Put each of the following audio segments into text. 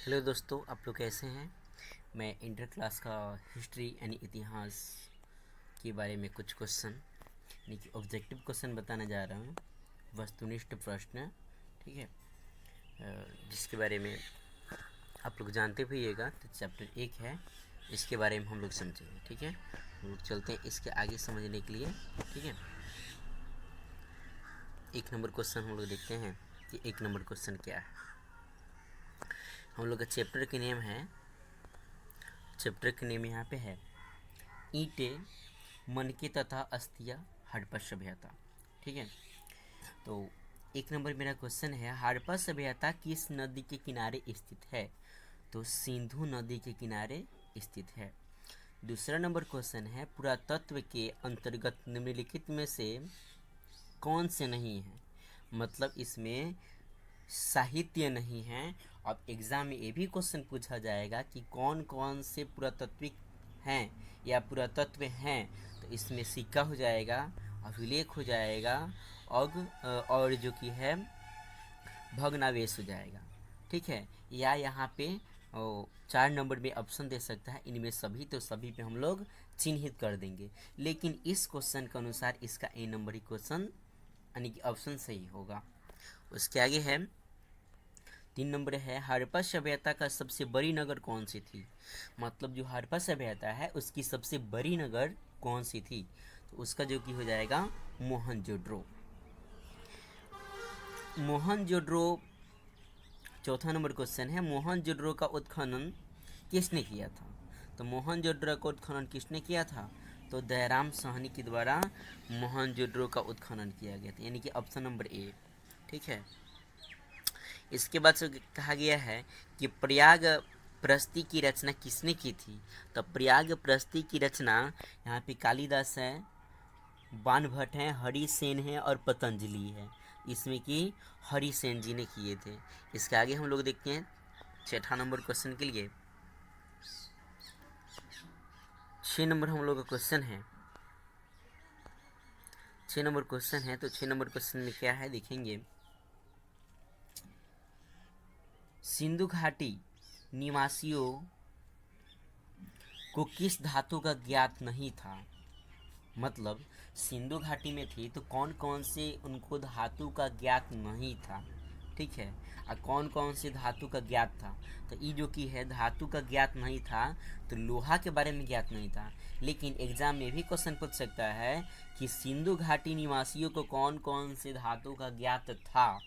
Hello दोस्तों, आप लोग कैसे हैं। मैं इंटर क्लास का हिस्ट्री यानी इतिहास के बारे में कुछ क्वेश्चन यानी कि ऑब्जेक्टिव क्वेश्चन बताने जा रहा हूँ। वस्तुनिष्ठ प्रश्न, ठीक है, जिसके बारे में आप लोग जानते होइएगा। तो चैप्टर 1 है, इसके बारे में हम लोग समझेंगे। ठीक है, हम लोग चलते हैं इसके आगे समझने के लिए। ठीक है, 1 नंबर क्वेश्चन हम लोग देखते हैं कि 1 नंबर क्वेश्चन क्या है। हम लोग का चैप्टर के नेम है, चैप्टर के नेम यहाँ पे है ईंटें, मनके तथा अस्थियाँ, हड़प्पा सभ्यता। ठीक है, तो 1 नंबर मेरा क्वेश्चन है, हड़प्पा सभ्यता किस नदी के किनारे स्थित है। तो सिंधु नदी के किनारे स्थित है। दूसरा नंबर क्वेश्चन है, पुरातत्व के अंतर्गत निम्नलिखित में से कौन से नहीं है। मतलब इसमें साहित्य नहीं है। अब एग्जाम में ये भी क्वेश्चन पूछा जाएगा कि कौन कौन से पुरातात्विक हैं या पुरातत्व हैं। तो इसमें सिक्का हो जाएगा, अभिलेख हो जाएगा, और जो कि है भग्नावशेष हो जाएगा। ठीक है, या यहाँ पे 4 नंबर में ऑप्शन दे सकता है, इनमें सभी, तो सभी पे हम लोग चिन्हित कर देंगे। लेकिन इस क्वेश्चन के अनुसार इसका ए नंबर ही क्वेश्चन यानी कि ऑप्शन सही होगा। उसके आगे है 3 नंबर है, हड़प्पा सभ्यता का सबसे बड़ी नगर कौन सी थी। मतलब जो हड़प्पा सभ्यता है उसकी सबसे बड़ी नगर कौन सी थी। तो उसका जो कि हो जाएगा मोहनजोदड़ो। मोहनजोदड़ो। चौथा नंबर क्वेश्चन है, मोहनजोदड़ो का उत्खनन किसने किया था। तो मोहनजोदड़ो का उत्खनन किसने किया था। तो दयाराम साहनी के द्वारा मोहनजोदड़ो का उत्खनन किया गया था, यानी कि ऑप्शन नंबर ए। ठीक है, इसके बाद से कहा गया है कि प्रयाग प्रस्ती की रचना किसने की थी। तो प्रयाग प्रस्ती की रचना यहाँ पे कालिदास है, बाणभट्ट हैं, हरिसेन है और पतंजलि है। इसमें कि हरिसेन जी ने किए थे। इसके आगे हम लोग देखते हैं 6 नंबर क्वेश्चन के लिए। 6 नंबर हम लोग का क्वेश्चन है, 6 नंबर क्वेश्चन है। तो 6 नंबर क्वेश्चन में क्या है देखेंगे, सिंधु घाटी निवासियों को किस धातु का ज्ञात नहीं था। मतलब सिंधु घाटी में थी तो कौन कौन से उनको धातु का ज्ञात नहीं था। ठीक है, और कौन कौन से धातु का ज्ञात था। तो ये जो कि है धातु का ज्ञात नहीं था, तो लोहा के बारे में ज्ञात नहीं था। लेकिन एग्जाम में भी क्वेश्चन पूछ सकता है कि सिंधु घाटी निवासियों को कौन कौन से धातु का ज्ञात था।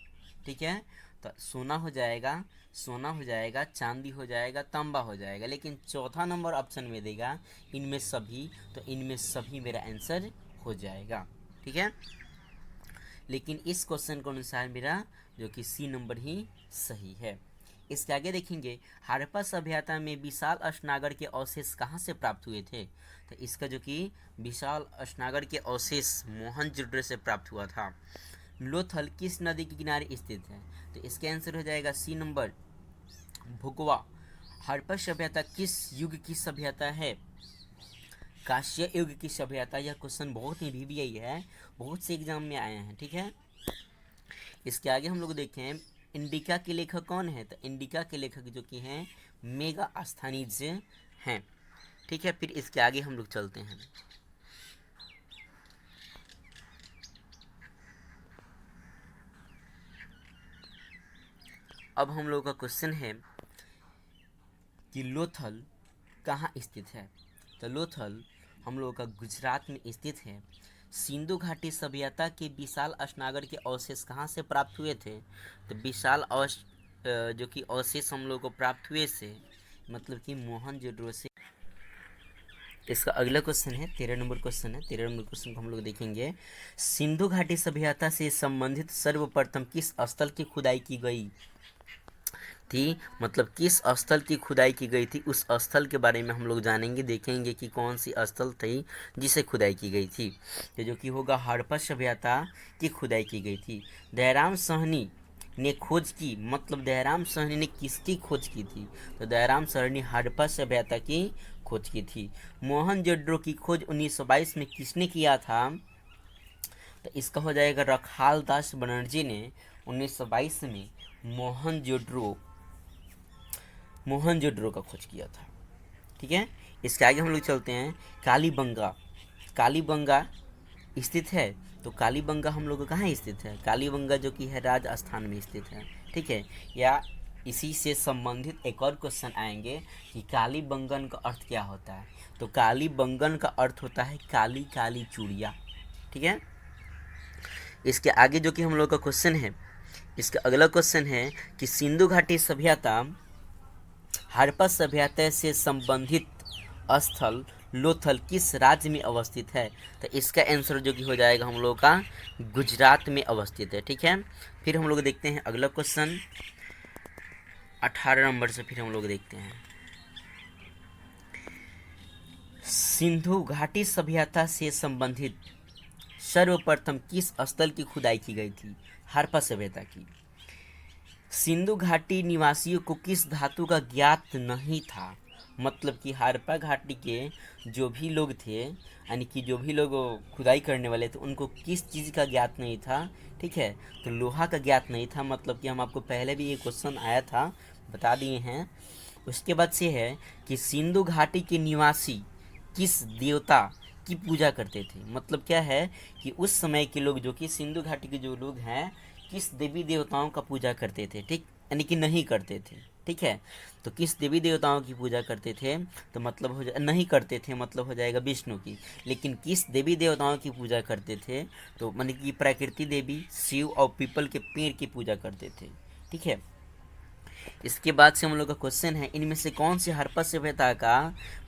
ठीक है, तो सोना हो जाएगा, सोना हो जाएगा, चांदी हो जाएगा, तांबा हो जाएगा। लेकिन चौथा नंबर ऑप्शन में देगा इनमें सभी, तो इनमें सभी मेरा आंसर हो जाएगा। ठीक है, लेकिन इस क्वेश्चन के अनुसार मेरा जो कि सी नंबर ही सही है। इसके आगे देखेंगे, हड़प्पा सभ्यता में विशाल स्नागर के अवशेष कहाँ से प्राप्त हुए थे। तो इसका जो कि विशाल स्नागर के अवशेष मोहनजोदड़ो से प्राप्त हुआ था। लोथल किस नदी के किनारे स्थित है। तो इसका आंसर हो जाएगा सी नंबर, भुकवा। हड़प्पा सभ्यता किस युग की सभ्यता है। कांस्य युग की सभ्यता। यह क्वेश्चन बहुत ही VVI है, बहुत से एग्जाम में आए हैं। ठीक है, इसके आगे हम लोग देखें, इंडिका के लेखक कौन है। तो इंडिका के लेखक जो कि हैं मेगास्थनीज हैं। ठीक है, फिर इसके आगे हम लोग चलते हैं। अब हम लोग का क्वेश्चन है कि लोथल कहाँ स्थित है। तो लोथल हम लोग का गुजरात में स्थित है। सिंधु घाटी सभ्यता के विशाल स्नागर के अवशेष कहाँ से प्राप्त हुए थे। तो विशाल जो कि अवशेष हम लोग को प्राप्त हुए से मतलब कि मोहनजोदड़ो से। इसका अगला क्वेश्चन है 13 नंबर क्वेश्चन है। 13 नंबर क्वेश्चन को हम लोग देखेंगे, सिंधु घाटी सभ्यता से संबंधित सर्वप्रथम किस स्थल की खुदाई की गई थी। मतलब किस स्थल की खुदाई की गई थी, उस स्थल के बारे में हम लोग जानेंगे, देखेंगे कि कौन सी स्थल थी जिसे खुदाई की गई थी। तो जो कि होगा हड़प्पा सभ्यता की खुदाई की गई थी। दयाराम साहनी ने खोज की, मतलब दयाराम साहनी ने किसकी खोज की थी। तो दयाराम साहनी हड़प्पा सभ्यता की खोज की थी। मोहनजोदड़ो की खोज 1922 में किसने किया था। तो इसका हो जाएगा रखाल दास बनर्जी ने 1922 में मोहनजोदड़ो मोहनजोदड़ो का खोज किया था। ठीक है, इसके आगे हम लोग चलते हैं। कालीबंगा, कालीबंगा स्थित है, तो कालीबंगा हम लोग कहाँ स्थित है? कालीबंगा जो कि है राजस्थान में स्थित है। ठीक है, या इसी से संबंधित एक और क्वेश्चन आएंगे कि कालीबंगन का अर्थ क्या होता है? तो कालीबंगन का अर्थ होता है काली काली चूड़िया। ठीक है, इसके आगे जो कि हम लोग का क्वेश्चन है, इसका अगला क्वेश्चन है कि सिंधु घाटी सभ्यता हड़प्पा सभ्यता से संबंधित स्थल लोथल किस राज्य में अवस्थित है? तो इसका आंसर जो कि हो जाएगा हम लोग का गुजरात में अवस्थित है। ठीक है, फिर हम लोग देखते हैं अगला क्वेश्चन 18 नंबर से। फिर हम लोग देखते हैं सिंधु घाटी सभ्यता से संबंधित सर्वप्रथम किस स्थल की खुदाई की गई थी? हड़प्पा सभ्यता की। सिंधु घाटी निवासियों को किस धातु का ज्ञात नहीं था? मतलब कि हड़प्पा घाटी के जो भी लोग थे, यानी कि जो भी लोग खुदाई करने वाले थे, उनको किस चीज़ का ज्ञात नहीं था? ठीक है, तो लोहा का ज्ञात नहीं था। मतलब कि हम आपको पहले भी ये क्वेश्चन आया था, बता दिए हैं। उसके बाद से है कि सिंधु घाटी के निवासी किस देवता की पूजा करते थे? मतलब क्या है कि उस समय के लोग, जो कि सिंधु घाटी के जो लोग हैं, किस देवी देवताओं का पूजा करते थे? ठीक, यानी कि नहीं करते थे। ठीक है, तो किस देवी देवताओं की पूजा करते थे? तो मतलब नहीं करते थे, मतलब हो जाएगा विष्णु की। लेकिन किस देवी देवताओं की पूजा करते थे? तो माने कि प्रकृति देवी, शिव और पीपल के पेड़ की पूजा करते थे। ठीक है, इसके बाद से हम लोग का क्वेश्चन है, इनमें से कौन सी हड़प्पा सभ्यता का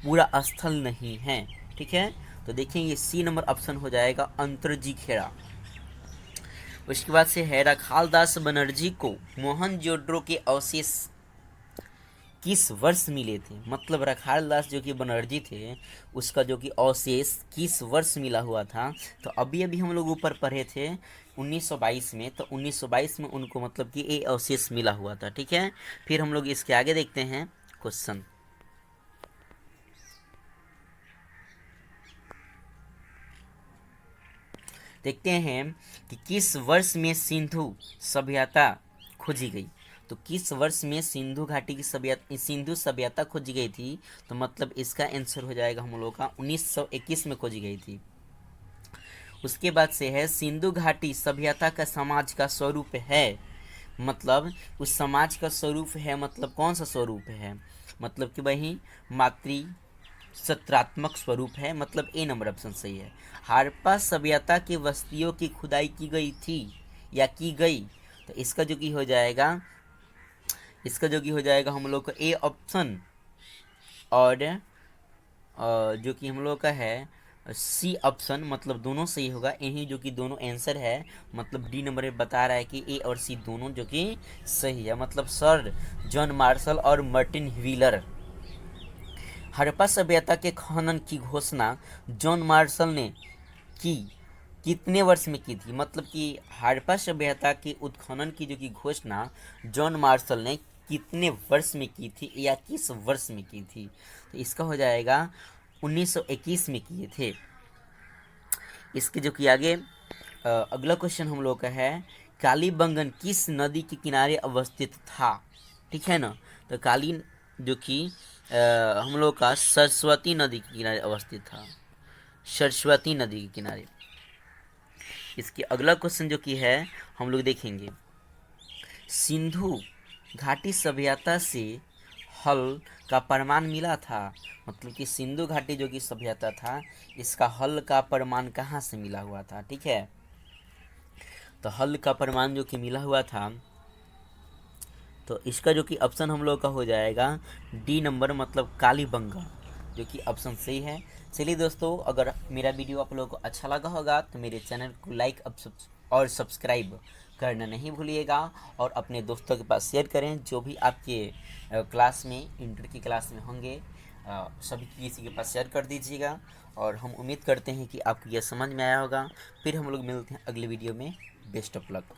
पूरा स्थल नहीं है? ठीक है, तो देखेंगे सी नंबर ऑप्शन हो जाएगा अंतरजी खेड़ा। उसके बाद से है रखालदास बनर्जी को मोहनजोदड़ो के अवशेष किस वर्ष मिले थे? मतलब रखालदास जो कि बनर्जी थे, उसका जो कि अवशेष किस वर्ष मिला हुआ था? तो अभी अभी हम लोग ऊपर पढ़े थे 1922 में, तो 1922 में उनको मतलब कि ये अवशेष मिला हुआ था। ठीक है, फिर हम लोग इसके आगे देखते हैं क्वेश्चन। देखते हैं कि किस वर्ष में सिंधु सभ्यता खोजी गई? तो किस वर्ष में सिंधु घाटी की सभ्यता, सिंधु सभ्यता खोजी गई थी? तो मतलब इसका आंसर हो जाएगा हम लोग का 1921 में खोजी गई थी। उसके बाद से है सिंधु घाटी सभ्यता का समाज का स्वरूप है। मतलब उस समाज का स्वरूप है, मतलब कौन सा स्वरूप है? मतलब कि वही मातृ सत्रात्मक स्वरूप है। मतलब ए नंबर ऑप्शन सही है। हड़प्पा सभ्यता की बस्तियों की खुदाई की गई थी या की गई? तो इसका जो कि हो जाएगा, इसका जो कि हो जाएगा हम लोग का ए ऑप्शन, और जो कि हम लोग का है सी ऑप्शन, मतलब दोनों सही होगा। यही जो कि दोनों आंसर है, मतलब डी नंबर बता रहा है कि ए और सी दोनों जो कि सही है। मतलब सर जॉन मार्शल और मार्टिन व्हीलर। हड़प्पा सभ्यता के खनन की घोषणा जॉन मार्शल ने की कितने वर्ष में की थी? मतलब कि हड़प्पा सभ्यता के उत्खनन की जो कि घोषणा जॉन मार्शल ने कितने वर्ष में की थी या किस वर्ष में की थी? तो इसका हो जाएगा 1921 में किए थे। इसके जो कि आगे अगला क्वेश्चन हम लोग का है, कालीबंगन किस नदी के किनारे अवस्थित था? ठीक है ना, तो काली जो कि हम लोग का सरस्वती नदी के किनारे अवस्थित था, सरस्वती नदी के किनारे। इसके अगला क्वेश्चन जो कि है हम लोग देखेंगे, सिंधु घाटी सभ्यता से हल का प्रमाण मिला था। मतलब कि सिंधु घाटी जो कि सभ्यता था, इसका हल का प्रमाण कहाँ से मिला हुआ था? ठीक है, तो हल का प्रमाण जो कि मिला हुआ था, तो इसका जो कि ऑप्शन हम लोग का हो जाएगा डी नंबर, मतलब कालीबंगा, जो कि ऑप्शन सही है। चलिए दोस्तों, अगर मेरा वीडियो आप लोगों को अच्छा लगा होगा तो मेरे चैनल को लाइक और सब्सक्राइब करना नहीं भूलिएगा, और अपने दोस्तों के पास शेयर करें जो भी आपके क्लास में, इंटर की क्लास में होंगे, सभी किसी के पास शेयर कर दीजिएगा। और हम उम्मीद करते हैं कि आपको यह समझ में आया होगा। फिर हम लोग मिलते हैं अगले वीडियो में। Best of luck.